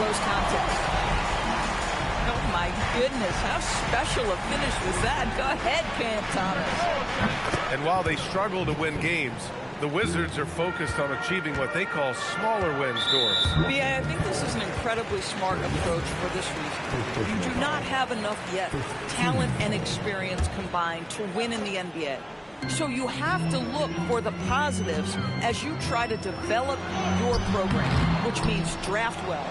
close contest. Oh, my goodness. How special a finish was that? Go ahead, Cam Thomas. And while they struggle to win games, the Wizards are focused on achieving what they call smaller wins, Doris. Yeah, I think this is an incredibly smart approach for this reason. You do not have enough yet talent and experience combined to win in the NBA. So you have to look for the positives as you try to develop your program, which means draft well.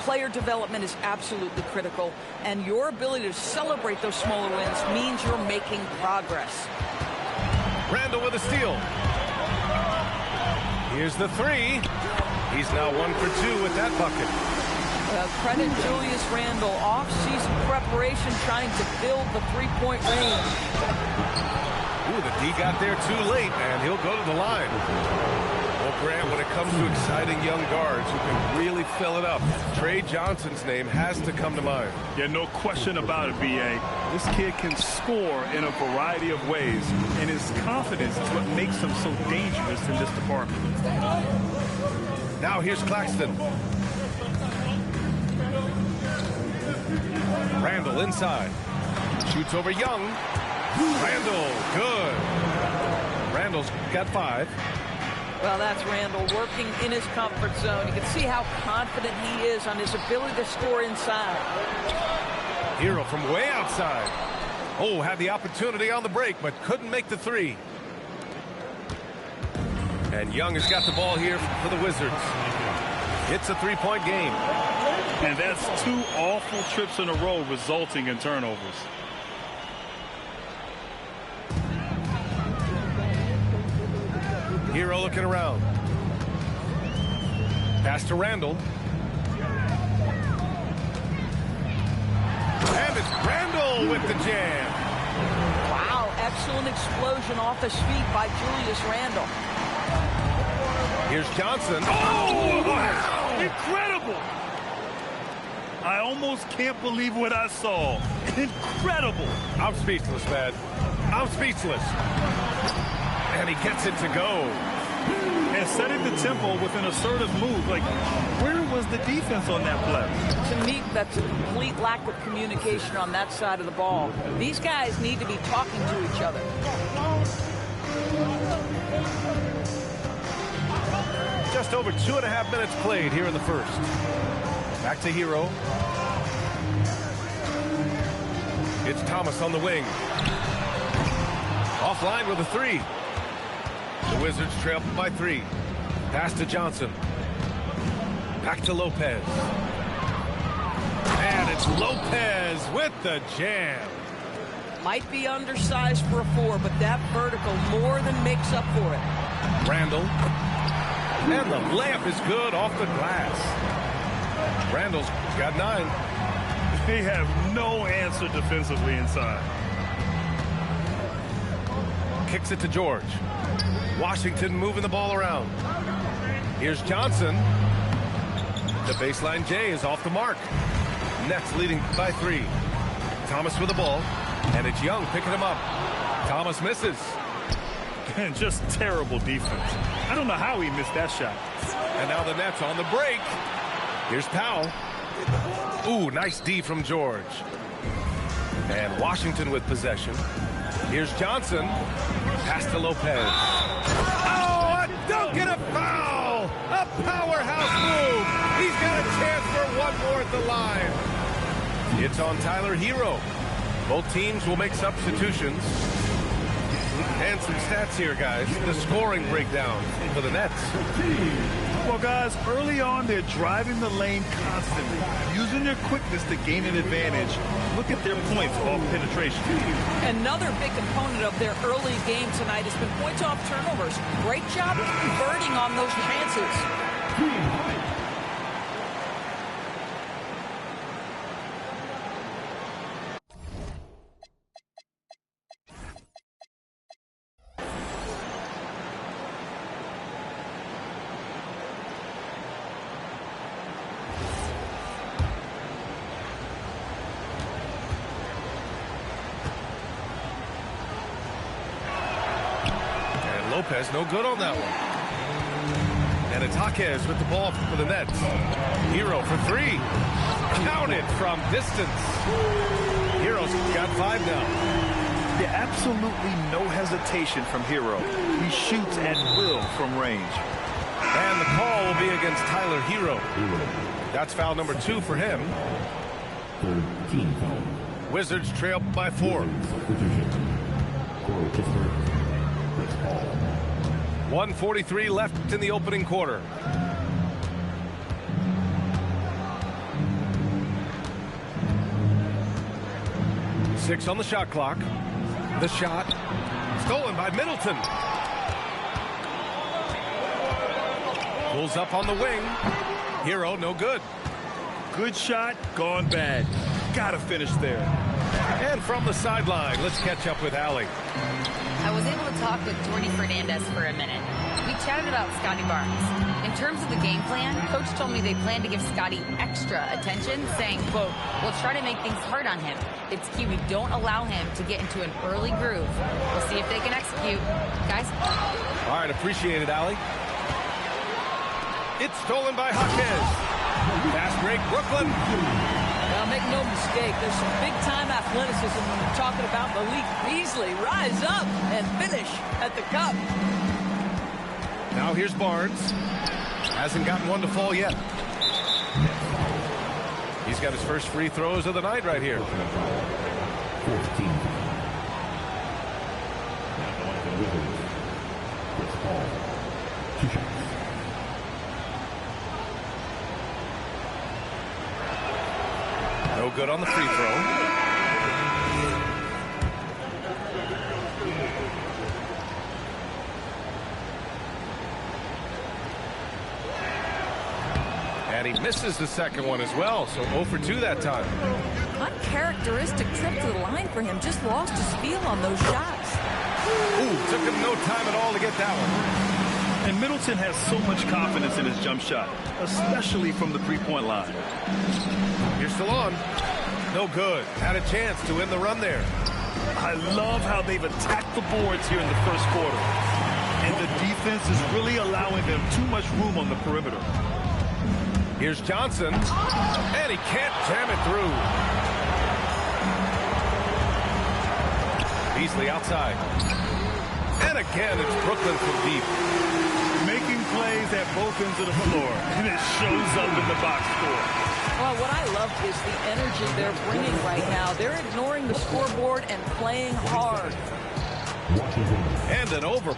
Player development is absolutely critical, and your ability to celebrate those smaller wins means you're making progress. Randle with a steal. Here's the three. He's now 1 for 2 with that bucket. Credit Julius Randle. Off-season preparation trying to build the three-point range. Ooh, the D got there too late, and he'll go to the line. Well, Grant, when it comes to exciting young guards who can really fill it up, Trey Johnson's name has to come to mind. Yeah, no question about it, B.A. This kid can score in a variety of ways, and his confidence is what makes him so dangerous in this department. Now here's Claxton. Randle inside. Shoots over Young. Randle, good. Randle's got 5. Well, that's Randle working in his comfort zone. You can see how confident he is on his ability to score inside. Hero from way outside. Oh, had the opportunity on the break, but couldn't make the 3. And Young has got the ball here for the Wizards. It's a 3-point game. And that's 2 awful trips in a row resulting in turnovers. Hero looking around. Pass to Randle. And it's Randle with the jam. Wow, excellent explosion off his feet by Julius Randle. Here's Johnson. Oh, wow. Incredible. I almost can't believe what I saw. Incredible. I'm speechless, man. I'm speechless. And he gets it to go. And setting the tempo with an assertive move. Like, where was the defense on that play? To me, that's a complete lack of communication on that side of the ball. These guys need to be talking to each other. Just over 2.5 minutes played here in the first. Back to Hero. It's Thomas on the wing. Offline with a 3. The Wizards trail by 3. Pass to Johnson. Back to Lopez. And it's Lopez with the jam. Might be undersized for a 4, but that vertical more than makes up for it. Randle. And the layup is good off the glass. Randle's got 9. They have no answer defensively inside. Kicks it to George. Washington moving the ball around. Here's Johnson. The baseline J is off the mark. Nets leading by 3. Thomas with the ball. And it's Young picking him up. Thomas misses. And just terrible defense. I don't know how he missed that shot. And now the Nets on the break. Here's Powell. Ooh, nice D from George. And Washington with possession. Here's Johnson. Pass to Lopez. Oh, a dunk and a foul! A powerhouse move. He's got a chance for one more at the line. It's on Tyler Hero. Both teams will make substitutions. And some stats here, guys. The scoring breakdown for the Nets. Well, guys, early on, they're driving the lane constantly, using their quickness to gain an advantage. Look at their points off penetration. Another big component of their early game tonight has been points off turnovers. Great job of converting on those chances. Lopez no good on that one. And it's Jaquez with the ball for the Nets. Hero for three. Counted from distance. Hero's got 5 now. Yeah, absolutely no hesitation from Hero. He shoots at will from range. And the call will be against Tyler Hero. That's foul number 2 for him. 13 foul. Wizards trail by 4. 1:43 left in the opening quarter. Six on the shot clock. The shot stolen by Middleton. Pulls up on the wing. Hero, no good. Good shot, gone bad. Gotta finish there. And from the sideline, let's catch up with Allie. I was able to talk with Jordy Fernandez for a minute. We chatted about Scotty Barnes. In terms of the game plan, Coach told me they plan to give Scotty extra attention, saying, quote, "We'll try to make things hard on him. It's key we don't allow him to get into an early groove. We'll see if they can execute." Guys? All right, appreciate it, Allie. It's stolen by Jaquez. Fast break, Brooklyn. Now, make no mistake, there's some big-time athleticism when you're talking about Malik Beasley. Rise up and finish at the cup. Now here's Barnes. Hasn't gotten one to fall yet. He's got his first free throws of the night right here. 14. Chris Paul. 2 shots. No good on the free throw. And he misses the second one as well, so 0 for 2 that time. Uncharacteristic trip to the line for him. Just lost his feel on those shots. Ooh, took him no time at all to get that one. And Middleton has so much confidence in his jump shot, especially from the three-point line. Here's Stallone. No good. Had a chance to win the run there. I love how they've attacked the boards here in the first quarter. And the defense is really allowing them too much room on the perimeter. Here's Johnson. And he can't jam it through. Beasley outside. And again, it's Brooklyn from deep. Making plays at both ends of the floor, and it shows up in the box score. Well, what I love is the energy they're bringing right now. They're ignoring the scoreboard and playing hard. And an over.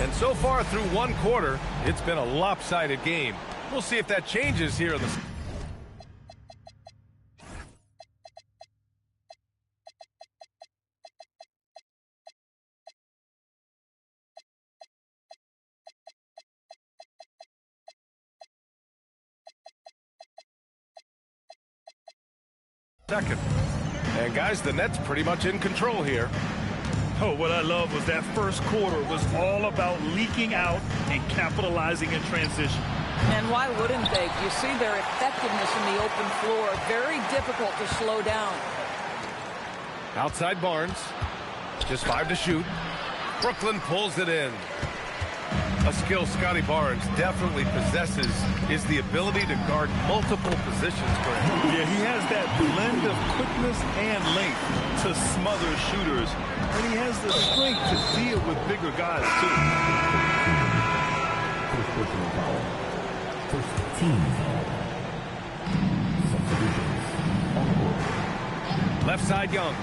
And so far through one quarter, it's been a lopsided game. We'll see if that changes here in the second. And guys, the Nets pretty much in control here. Oh, what I love was that first quarter was all about leaking out and capitalizing in transition. And why wouldn't they? You see their effectiveness in the open floor. Very difficult to slow down. Outside Barnes. Just 5 to shoot. Brooklyn pulls it in. A skill Scotty Barnes definitely possesses is the ability to guard multiple positions for him. Yeah, he has that blend of quickness and length to smother shooters. And he has the strength to deal with bigger guys, too. First personal foul. First team foul. Substitutions on the board. Left side Young.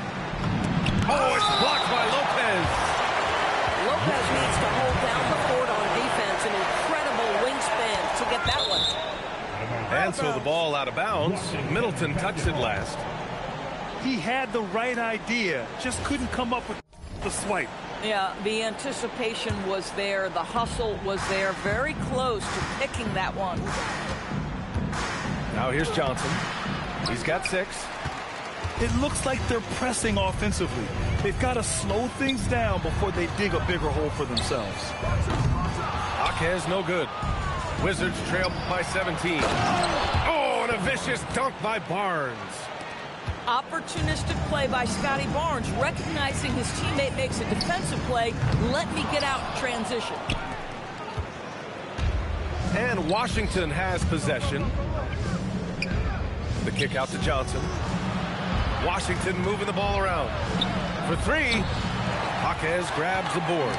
Oh, it's blocked by Lopez. Lopez needs to hold down the fort on defense. An incredible wingspan to get that one. And so the ball out of bounds. Middleton touched it last. He had the right idea, just couldn't come up with the swipe. Yeah, the anticipation was there. The hustle was there. Very close to picking that one. Now here's Johnson. He's got 6. It looks like they're pressing offensively. They've got to slow things down before they dig a bigger hole for themselves. Jaquez no good. Wizards trail by 17. Oh, and a vicious dunk by Barnes. Opportunistic play by Scotty Barnes, recognizing his teammate makes a defensive play. Let me get out in transition. And Washington has possession. The kick out to Johnson. Washington moving the ball around. For three, Jaquez grabs the board.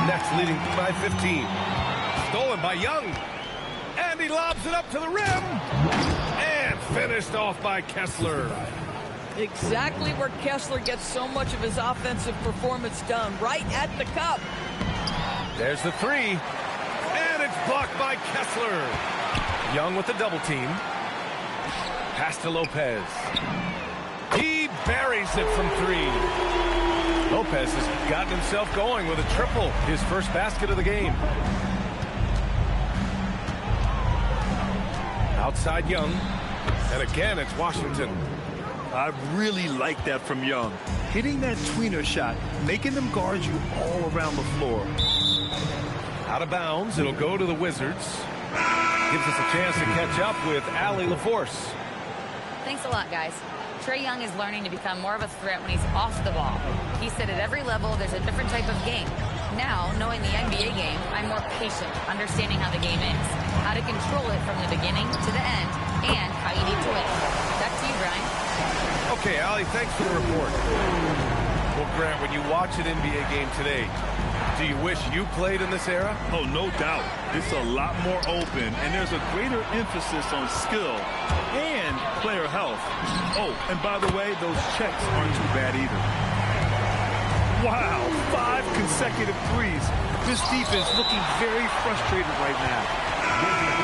Nets leading by 15. Stolen by Young. And he lobs it up to the rim. And finished off by Kessler. Exactly where Kessler gets so much of his offensive performance done, right at the cup. There's the three. And it's blocked by Kessler. Young with the double team. Pass to Lopez. He buries it from three. Lopez has gotten himself going with a triple, his first basket of the game. Outside Young. And again, it's Washington. I really like that from Young. Hitting that tweener shot, making them guard you all around the floor. Out of bounds, it'll go to the Wizards. Gives us a chance to catch up with Allie LaForce. Thanks a lot, guys. Trae Young is learning to become more of a threat when he's off the ball. He said at every level there's a different type of game. Now, knowing the NBA game, I'm more patient, understanding how the game is, how to control it from the beginning to the end, and how you need to win. Back to you, Brian. Okay, Allie, thanks for the report. Well, Grant, when you watch an NBA game today, do you wish you played in this era? Oh, no doubt. It's a lot more open, and there's a greater emphasis on skill and player health. Oh, and by the way, those checks aren't too bad either. Wow, 5 consecutive threes. This defense looking very frustrated right now.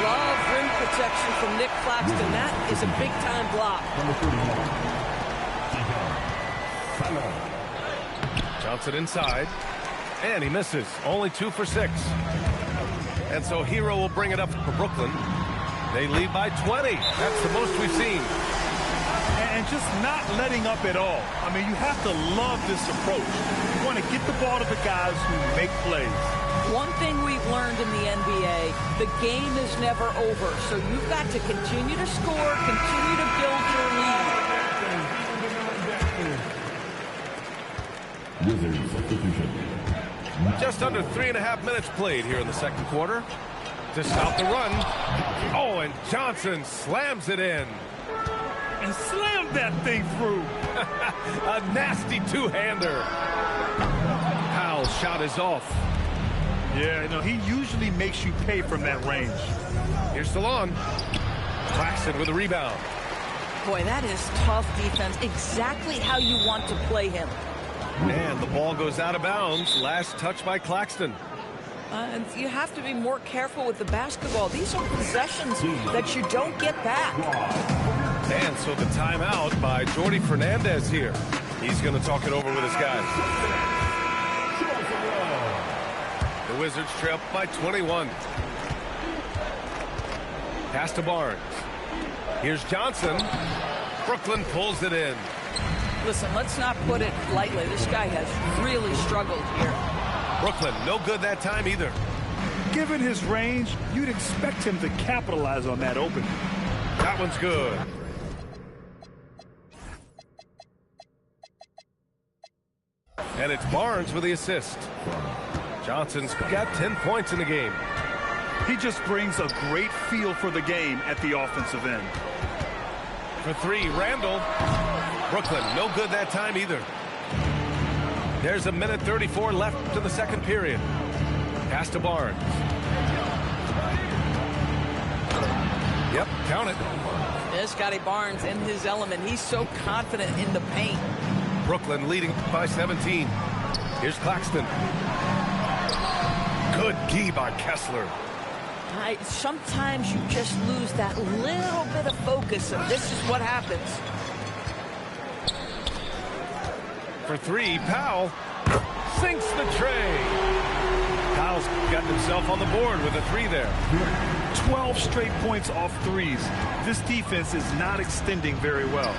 Love rim protection from Nick Claxton. That is a big-time block. Johnson inside. And he misses. Only 2 for 6. And so Hero will bring it up for Brooklyn. They lead by 20. That's the most we've seen. And just not letting up at all. I mean, you have to love this approach. You want to get the ball to the guys who make plays. One thing we've learned in the NBA, the game is never over. So you've got to continue to score, continue to build your lead. Just under 3.5 minutes played here in the second quarter. To stop the run. Oh, and Johnson slams it in. And slammed that thing through. A nasty two-hander. Powell's shot is off. Yeah, you know, he usually makes you pay from that range. Here's Stallone. Claxton with a rebound. Boy, that is tough defense. Exactly how you want to play him. And the ball goes out of bounds. Last touch by Claxton. And you have to be more careful with the basketball. These are possessions that you don't get back. And so the timeout by Jordi Fernandez here. He's going to talk it over with his guys. The Wizards trail by 21. Pass to Barnes. Here's Johnson. Brooklyn pulls it in. Listen, let's not put it lightly. This guy has really struggled here. Brooklyn, no good that time either. Given his range, you'd expect him to capitalize on that opening. That one's good. And it's Barnes with the assist. Johnson's got 10 points in the game. He just brings a great feel for the game at the offensive end. For three, Randall. Brooklyn, no good that time either. There's a minute 34 left in the second period. Pass to Barnes. Yep, count it. There's Scotty Barnes in his element. He's so confident in the paint. Brooklyn leading by 17. Here's Claxton. Good D by Kessler. Sometimes you just lose that little bit of focus, and this is what happens. For three, Powell sinks the tray. Powell's gotten himself on the board with a three there. 12 straight points off threes. This defense is not extending very well.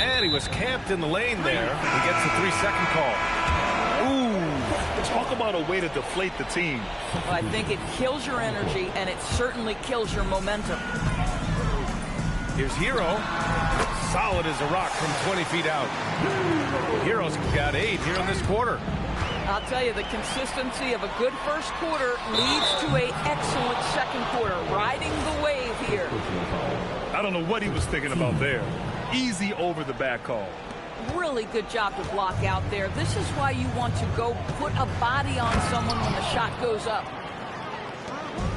And he was camped in the lane there. He gets the 3-second call. Ooh, talk about a way to deflate the team. I think it kills your energy, and it certainly kills your momentum. Here's Hero. Solid as a rock from 20 feet out. Hero's got 8 here in this quarter. I'll tell you, the consistency of a good first quarter leads to an excellent second quarter, riding the wave here. I don't know what he was thinking about there. Easy over the back call. Really good job to block out there. This is why you want to go put a body on someone when the shot goes up.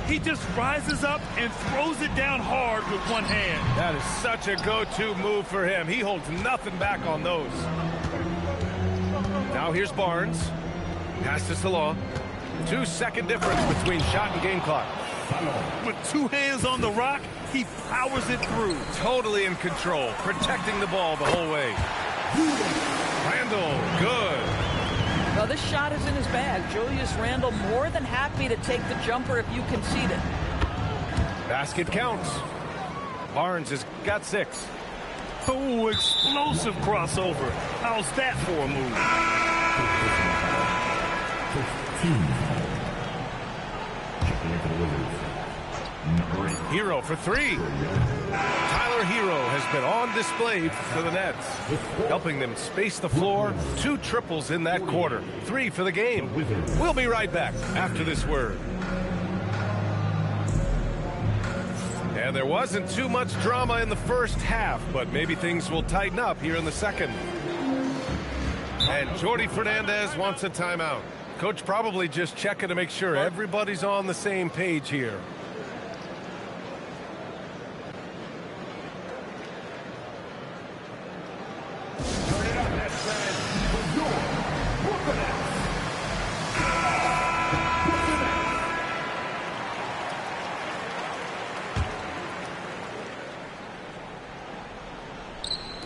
He just rises up and throws it down hard with one hand. That is such a go-to move for him. He holds nothing back on those. Now here's Barnes. Pass to Salah. 2-second difference between shot and game clock. With 2 hands on the rock, he powers it through. Totally in control, protecting the ball the whole way. Randall, good. Well, this shot is in his bag. Julius Randle more than happy to take the jumper if you concede it. Basket counts. Barnes has got 6. Oh, explosive crossover. How's that for a move? 15. Checking into the Wizards. Number 8. Hero for 3. Tyler Hero has been on display for the Nets, helping them space the floor. 2 triples in that quarter. 3 for the game. We'll be right back after this word. And there wasn't too much drama in the first half, but maybe things will tighten up here in the second. And Jordi Fernandez wants a timeout. Coach probably just checking to make sure everybody's on the same page here.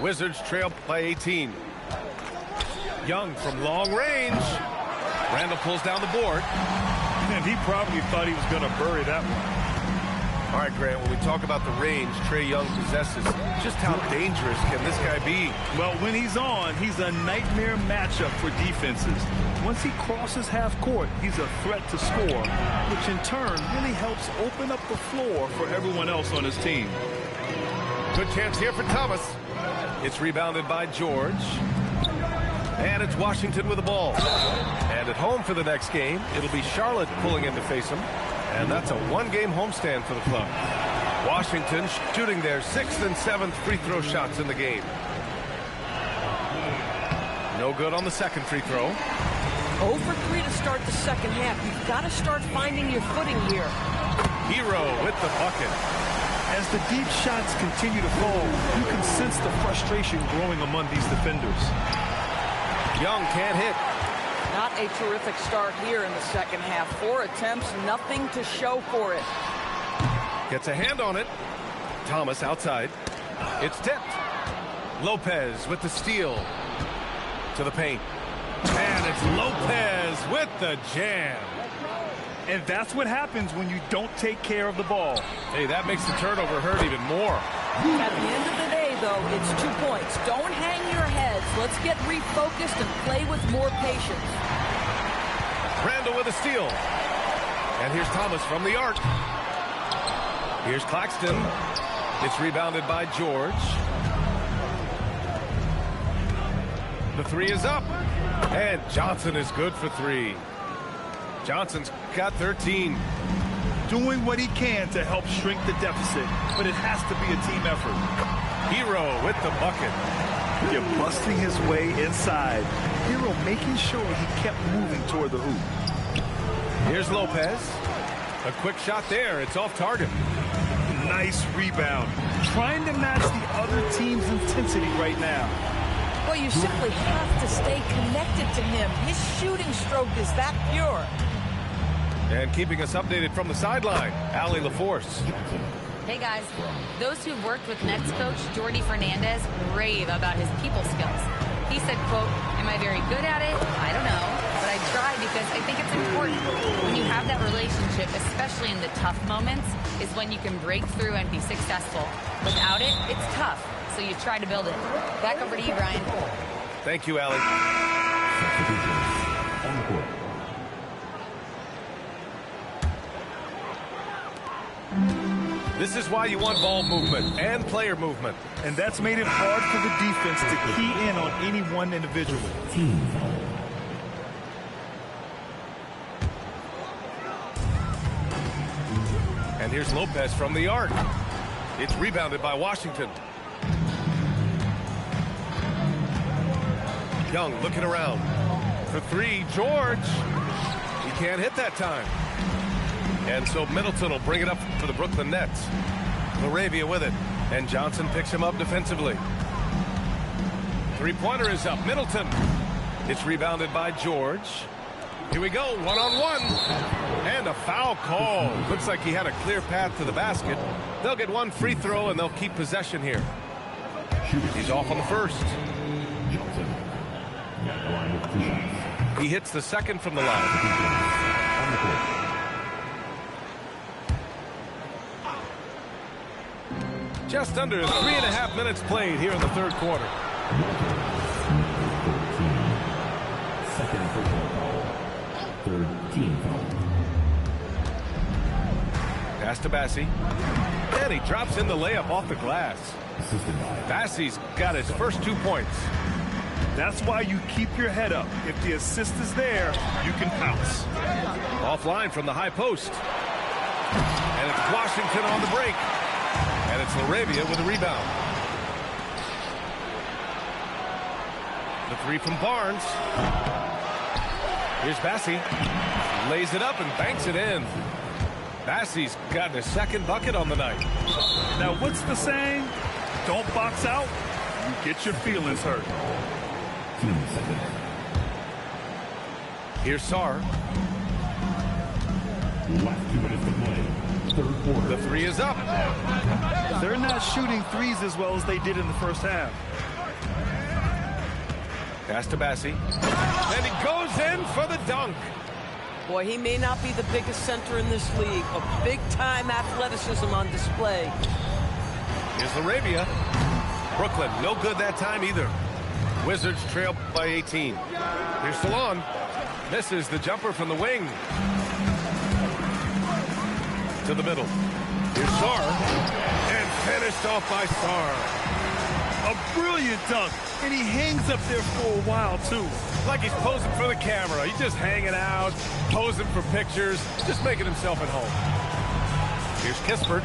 Wizards trail by 18. Young from long range. Randall pulls down the board. And he probably thought he was going to bury that one. All right, Grant, when we talk about the range Trae Young possesses, just how dangerous can this guy be? Well, when he's on, he's a nightmare matchup for defenses. Once he crosses half court, he's a threat to score, which in turn really helps open up the floor for everyone else on his team. Good chance here for Thomas. It's rebounded by George. And it's Washington with the ball. And at home for the next game, it'll be Charlotte pulling in to face him. And that's a 1-game homestand for the club. Washington shooting their 6th and 7th free throw shots in the game. No good on the second free throw. 0 for 3 to start the second half. You've got to start finding your footing here. Hero with the bucket. As the deep shots continue to fall, you can sense the frustration growing among these defenders. Young can't hit. Not a terrific start here in the second half. 4 attempts, nothing to show for it. Gets a hand on it. Thomas outside. It's tipped. Lopez with the steal. To the paint. And it's Lopez with the jam. And that's what happens when you don't take care of the ball. Hey, that makes the turnover hurt even more. At the end of the day, though, it's 2 points. Don't hang your heads. Let's get refocused and play with more patience. Randall with a steal. And here's Thomas from the arc. Here's Claxton. It's rebounded by George. The 3 is up. And Johnson is good for 3. Johnson's got 13. Doing what he can to help shrink the deficit, but it has to be a team effort. Hero with the bucket. You're busting his way inside. Hero making sure he kept moving toward the hoop. Here's Lopez. A quick shot there. It's off target. Nice rebound. Trying to match the other team's intensity right now. Well, you simply have to stay connected to him. His shooting stroke is that pure. And keeping us updated from the sideline, Allie LaForce. Hey, guys. Those who've worked with Nets coach Jordi Fernandez rave about his people skills. He said, quote, "Am I very good at it? I don't know. But I try because I think it's important. When you have that relationship, especially in the tough moments, is when you can break through and be successful. Without it, it's tough. So you try to build it." Back over to you, Brian. Thank you, Allie. On the court. This is why you want ball movement and player movement. And that's made it hard for the defense to key in on any one individual. Team foul. And here's Lopez from the arc. It's rebounded by Washington. Young looking around. For three, George. He can't hit that time. And so Middleton will bring it up for the Brooklyn Nets. Laravia with it. And Johnson picks him up defensively. Three-pointer is up. Middleton. It's rebounded by George. Here we go, one-on-one. And a foul call. Looks like he had a clear path to the basket. They'll get one free throw, and they'll keep possession here. He's off on the first. He hits the second from the line. Just under 3.5 minutes played here in the third quarter. Second football foul. Third team foul. Pass to Bassi. And he drops in the layup off the glass. Assisted by Bassi's got his first 2 points. That's why you keep your head up. If the assist is there, you can pounce. Offline from the high post. And it's Washington on the break. And it's Laravia with a rebound. The three from Barnes. Here's Bassi. Lays it up and banks it in. Bassi's gotten his second bucket on the night. Now, what's the saying? Don't box out, you get your feelings hurt. 2 seconds. Here's Sarr. Last 2 minutes to play. Third quarter. The three is up. They're not shooting threes as well as they did in the first half. Pass to Bassi. And he goes in for the dunk. Boy, he may not be the biggest center in this league, but big-time athleticism on display. Here's Laravia. Brooklyn, no good that time either. Wizards trail by 18. Here's Salon. Misses the jumper from the wing. To the middle. Here's Sarr. And finished off by Sarr. A brilliant dunk, and he hangs up there for a while, too. Like he's posing for the camera. He's just hanging out, posing for pictures, just making himself at home. Here's Kispert.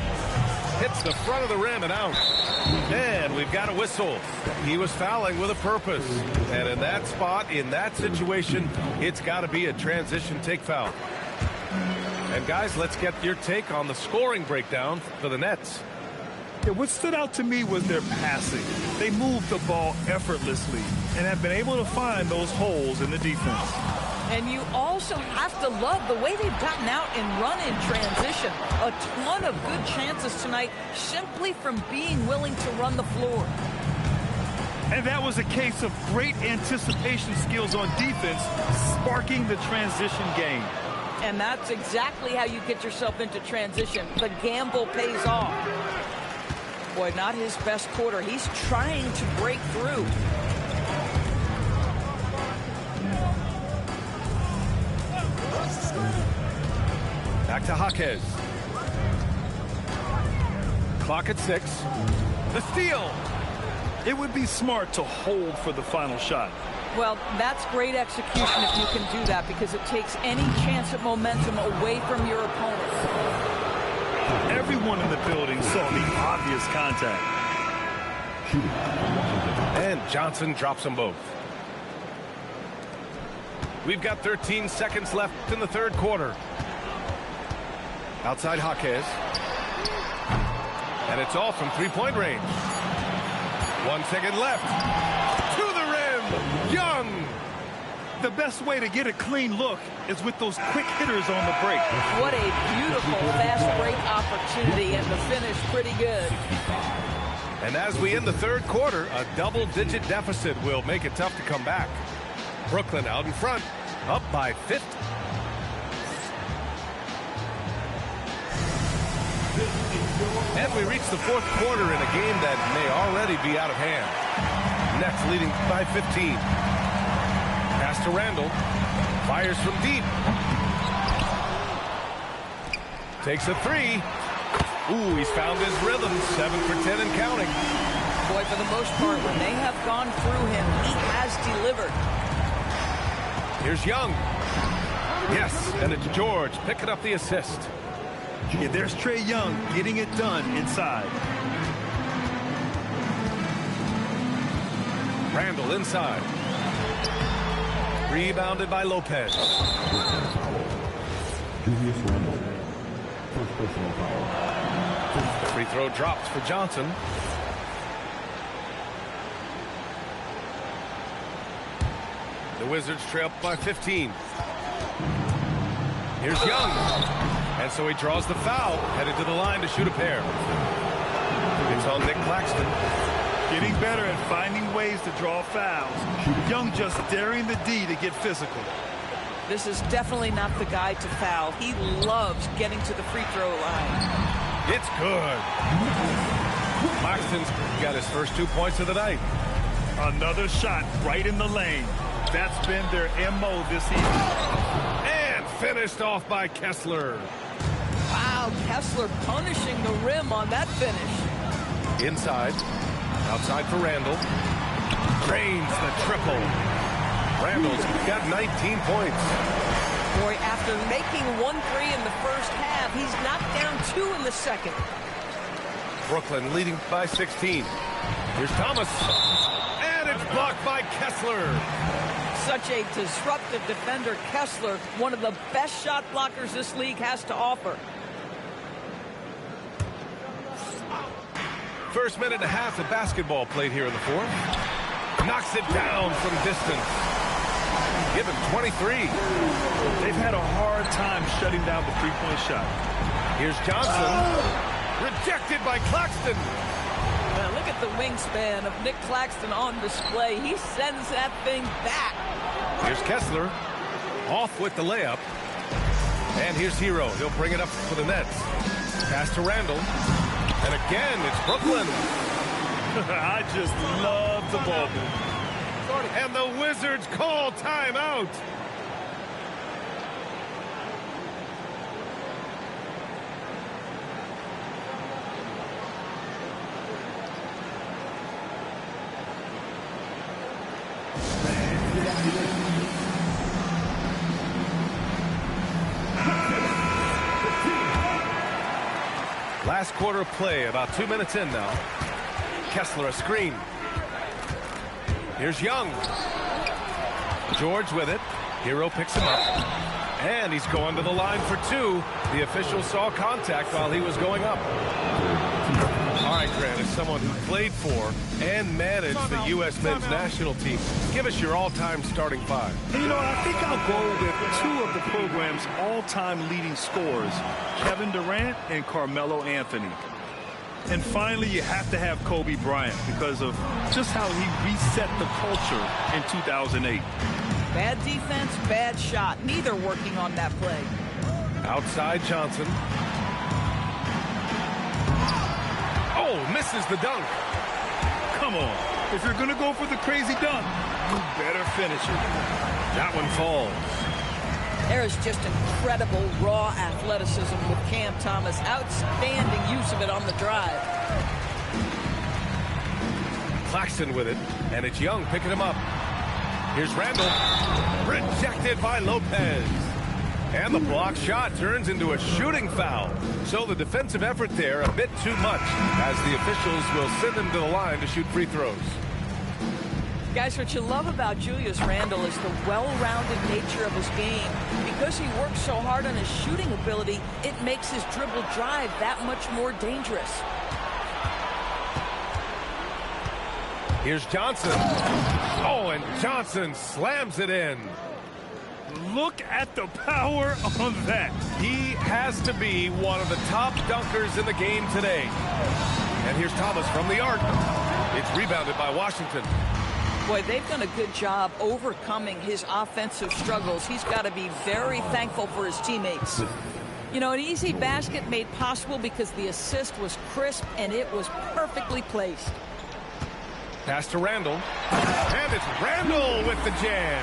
Hits the front of the rim and out. And we've got a whistle. He was fouling with a purpose. And in that spot, in that situation, it's got to be a transition take foul. And guys, let's get your take on the scoring breakdown for the Nets. Yeah, what stood out to me was their passing. They moved the ball effortlessly and have been able to find those holes in the defense. And you also have to love the way they've gotten out and run in transition. A ton of good chances tonight simply from being willing to run the floor. And that was a case of great anticipation skills on defense, sparking the transition game. And that's exactly how you get yourself into transition. The gamble pays off. Boy, not his best quarter. He's trying to break through. Back to Jaquez. Clock at 6. The steal. It would be smart to hold for the final shot. Well, that's great execution if you can do that, because it takes any chance at momentum away from your opponent. Everyone in the building saw the obvious contact. And Johnson drops them both. We've got 13 seconds left in the third quarter. Outside Jaquez. And it's all from three-point range. 1 second left. To the rim. Young. The best way to get a clean look is with those quick hitters on the break. What a beautiful fast break opportunity, and the finish pretty good. And as we end the third quarter, a double-digit deficit will make it tough to come back. Brooklyn out in front, up by 50. And we reach the fourth quarter in a game that may already be out of hand. Nets leading by 15. Pass to Randall. Fires from deep. Takes a three. Ooh, he's found his rhythm. 7 for 10 and counting. Boy, for the most part, when they have gone through him, he has delivered. Here's Young. Yes, and it's George picking up the assist. Yeah, there's Trey Young getting it done inside. Randall inside. Rebounded by Lopez. Julius Randle. First personal foul. Free throw drops for Johnson. The Wizards trail by 15. Here's Young. And so he draws the foul, headed to the line to shoot a pair. It's on Nick Claxton. Getting better at finding ways to draw fouls. Young just daring the D to get physical. This is definitely not the guy to foul. He loves getting to the free throw line. It's good. Claxton's got his first 2 points of the night. Another shot right in the lane. That's been their MO this season. And finished off by Kessler. Wow, Kessler punishing the rim on that finish. Inside. Outside for Randall. Drains the triple. Randall's got 19 points. Boy, after making 1-3 in the first half, he's knocked down 2 in the second. Brooklyn leading by 16. Here's Thomas. And it's blocked by Kessler. Such a disruptive defender, Kessler, one of the best shot blockers this league has to offer. First minute and a half of basketball played here in the fourth. Knocks it down from distance. Give him 23. They've had a hard time shutting down the three-point shot. Here's Johnson. Rejected by Claxton. Now look at the wingspan of Nick Claxton on display. He sends that thing back. Here's Kessler. Off with the layup. And here's Hero. He'll bring it up for the Nets. Pass to Randall. And again, it's Brooklyn. I just love the ball. And the Wizards call timeout. Last quarter of play, about 2 minutes in now. Kessler a screen. Here's Young. George with it. Hero picks him up. And he's going to the line for 2. The official saw contact while he was going up. All right, Grant, as someone who played for and managed the U.S. men's national team, give us your all-time starting 5. And you know, I think I'll go with 2 of the program's all-time leading scorers, Kevin Durant and Carmelo Anthony. And finally, you have to have Kobe Bryant because of just how he reset the culture in 2008. Bad defense, bad shot. Neither working on that play. Outside Johnson. Oh, misses the dunk. Come on. If you're going to go for the crazy dunk, you better finish it. That one falls. There is just incredible raw athleticism with Cam Thomas. Outstanding use of it on the drive. Claxton with it, and it's Young picking him up. Here's Randall. Rejected by Lopez. And the block shot turns into a shooting foul. So the defensive effort there a bit too much as the officials will send him to the line to shoot free throws. Guys, what you love about Julius Randle is the well-rounded nature of his game. Because he works so hard on his shooting ability, it makes his dribble drive that much more dangerous. Here's Johnson. Oh, and Johnson slams it in. Look at the power on that. He has to be one of the top dunkers in the game today. And here's Thomas from the arc. It's rebounded by Washington. Boy, they've done a good job overcoming his offensive struggles. He's got to be very thankful for his teammates. You know, an easy basket made possible because the assist was crisp and it was perfectly placed. Pass to Randall. And it's Randall with the jam.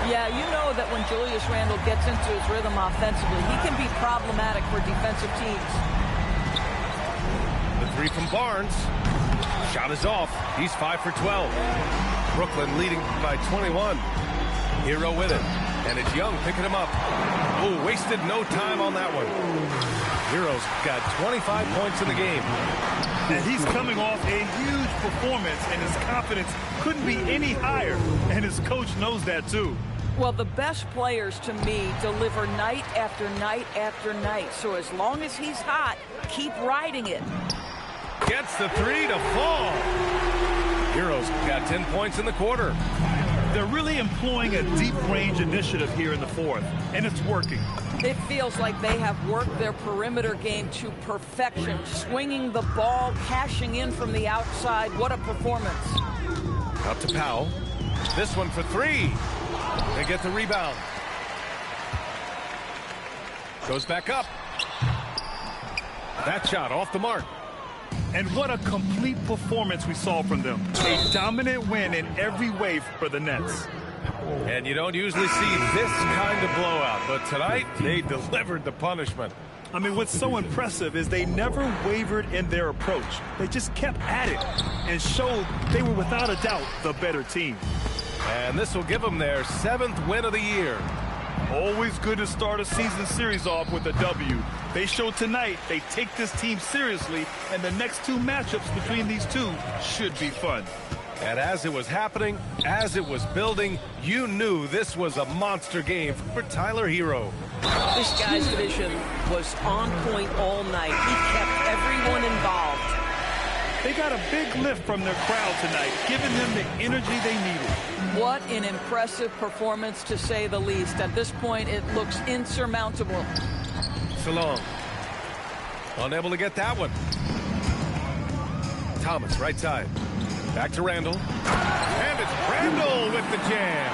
Yeah, you know that when Julius Randle gets into his rhythm offensively, he can be problematic for defensive teams. Three from Barnes. Shot is off. He's 5 for 12. Brooklyn leading by 21. Hero with it. And it's Young picking him up. Oh, wasted no time on that one. Hero's got 25 points in the game. And he's coming off a huge performance, and his confidence couldn't be any higher. And his coach knows that, too. Well, the best players, to me, deliver night after night after night. So as long as he's hot, keep riding it. Gets the three to fall. Hero's got 10 points in the quarter. They're really employing a deep-range initiative here in the fourth, and it's working. It feels like they have worked their perimeter game to perfection, swinging the ball, cashing in from the outside. What a performance. Up to Powell. This one for three. They get the rebound. Goes back up. That shot off the mark. And what a complete performance we saw from them. A dominant win in every way for the Nets. And you don't usually see this kind of blowout, but tonight they delivered the punishment. I mean, what's so impressive is they never wavered in their approach. They just kept at it and showed they were without a doubt the better team. And this will give them their 7th win of the year. Always good to start a season series off with a W. They showed tonight they take this team seriously, and the next two matchups between these two should be fun. And as it was happening, as it was building, you knew this was a monster game for Tyler Hero. This guy's vision was on point all night. He kept everyone involved. They got a big lift from their crowd tonight, giving them the energy they needed. What an impressive performance, to say the least. At this point, it looks insurmountable. Salong. Unable to get that one. Thomas, right side. Back to Randall. And it's Randall with the jam.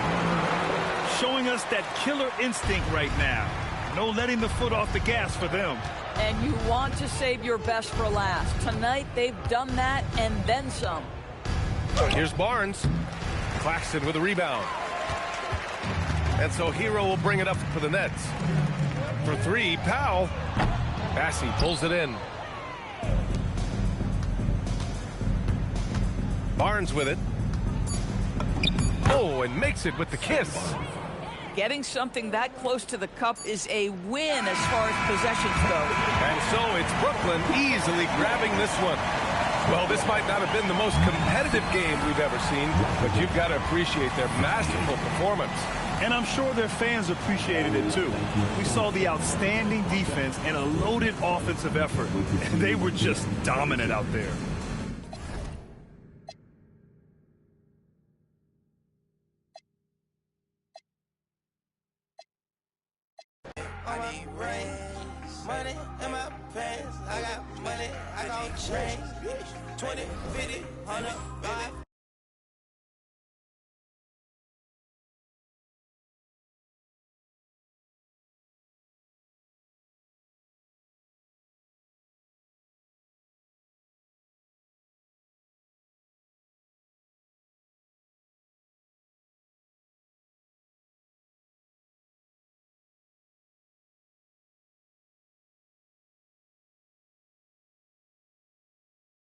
Showing us that killer instinct right now. No letting the foot off the gas for them. And you want to save your best for last. Tonight, they've done that and then some. Here's Barnes. Claxton with a rebound. And so Hero will bring it up for the Nets. For three, Powell. Bassey pulls it in. Barnes with it. Oh, and makes it with the kiss. Getting something that close to the cup is a win as far as possessions go. And so it's Brooklyn easily grabbing this one. Well, this might not have been the most competitive game we've ever seen, but you've got to appreciate their masterful performance. And I'm sure their fans appreciated it too. We saw the outstanding defense and a loaded offensive effort. They were just dominant out there. I need rain, money in my pants. I got money, I got change. 20, 50, 100, 5.